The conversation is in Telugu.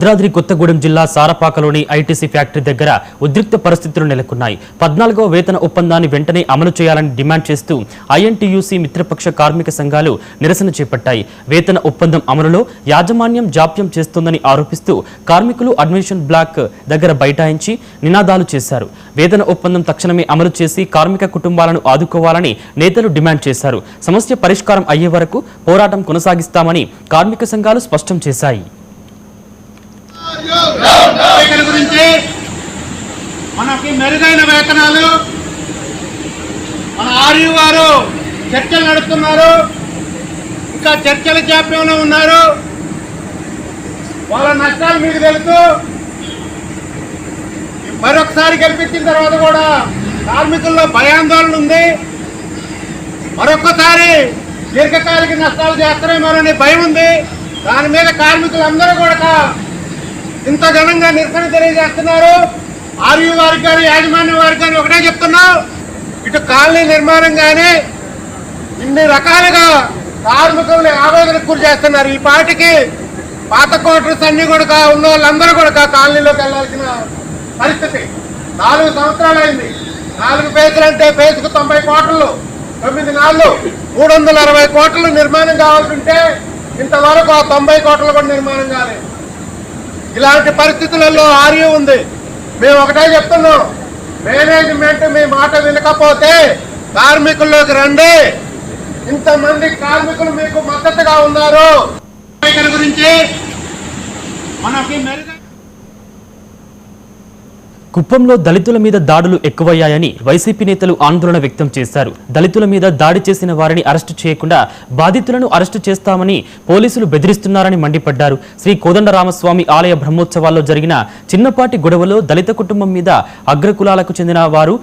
భద్రాద్రి కొత్తగూడెం జిల్లా సారపాకలోని ఐటీసీ ఫ్యాక్టరీ దగ్గర ఉద్రిక్త పరిస్థితులు నెలకొన్నాయి. 14వ వేతన ఒప్పందాన్ని వెంటనే అమలు చేయాలని డిమాండ్ చేస్తూ ఐఎన్టీయూసీ మిత్రపక్ష కార్మిక సంఘాలు నిరసన చేపట్టాయి. వేతన ఒప్పందం అమలులో యాజమాన్యం జాప్యం చేస్తోందని ఆరోపిస్తూ కార్మికులు అడ్మిషన్ బ్లాక్ దగ్గర బైఠాయించి నినాదాలు చేశారు. వేతన ఒప్పందం తక్షణమే అమలు చేసి కార్మిక కుటుంబాలను ఆదుకోవాలని నేతలు డిమాండ్ చేశారు. సమస్య పరిష్కారం అయ్యే వరకు పోరాటం కొనసాగిస్తామని కార్మిక సంఘాలు స్పష్టం చేశాయి. గురించి మనకి మెరుగైన వేతనాలు మన ఆర్యూ వారు చర్చలు నడుపుతున్నారు. ఇంకా చర్చల జాప్యంలో ఉన్నారు. వాళ్ళ నష్టాలు మీకు తెలుసు. మరొకసారి గెలిపించిన తర్వాత కూడా కార్మికుల్లో భయాందోళన ఉంది. మరొకసారి దీర్ఘకాలిక నష్టాలు చేస్తారేమోనని భయం ఉంది. దాని మీద కార్మికులందరూ కూడా ఇంత ఘనంగా నిరసన తెలియజేస్తున్నారు. ఆర్యూ వారికి కానీ యాజమాన్య వారికి కానీ ఒకటే చెప్తున్నాం, ఇటు కాలనీ నిర్మాణం కానీ ఇన్ని రకాలుగా కార్మికుల్ని ఆవేదనకు గురి చేస్తున్నారు. ఈ పార్టీకి పాత క్వార్టర్స్ అన్ని కూడా ఉన్న వాళ్ళందరూ కూడా కాలనీలోకి వెళ్లాల్సిన పరిస్థితి. 4 సంవత్సరాలు అయింది. 4 ఫేజులు అంటే ఫేజ్కు 90 కోట్లు, 9 నాళ్ళు 360 కోట్లు నిర్మాణం కావాల్సి ఉంటే ఇంతవరకు ఆ 90 కోట్లు కూడా నిర్మాణం కాలేదు. ఇలాంటి పరిస్థితులలో ఆర్యూ ఉంది. మేము ఒకటే చెప్తున్నాం, మేనేజ్మెంట్ మీ మాట వినకపోతే కార్మికుల్లోకి రండి. ఇంతమంది కార్మికులు మీకు మద్దతుగా ఉన్నారు. గురించి మనకి కుప్పంలో దళితుల మీద దాడులు ఎక్కువయ్యాయని వైసీపీ నేతలు ఆందోళన వ్యక్తం చేశారు. దళితుల మీద దాడి చేసిన వారిని అరెస్టు చేయకుండా బాధితులను అరెస్టు చేస్తామని పోలీసులు బెదిరిస్తున్నారని మండిపడ్డారు. శ్రీ కోదండరామస్వామి ఆలయ బ్రహ్మోత్సవాల్లో జరిగిన చిన్నపాటి గొడవలో దళిత కుటుంబం మీద అగ్రకులాలకు చెందిన వారు